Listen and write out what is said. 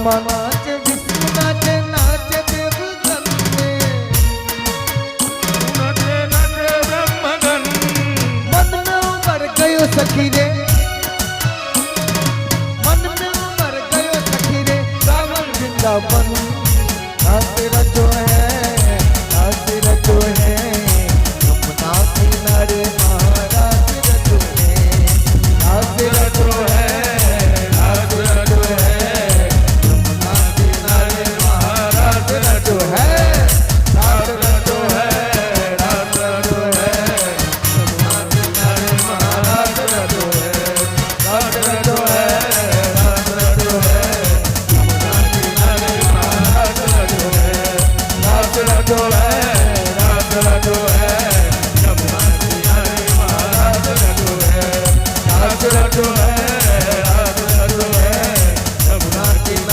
ब्रह्मा नाचे विष्णु नाचे नाचे देवगण नाचे नाचे ब्रह्मगण मन में उमर गयो सखी रे मन में उमर गयो सखी रे रावण वृंदावन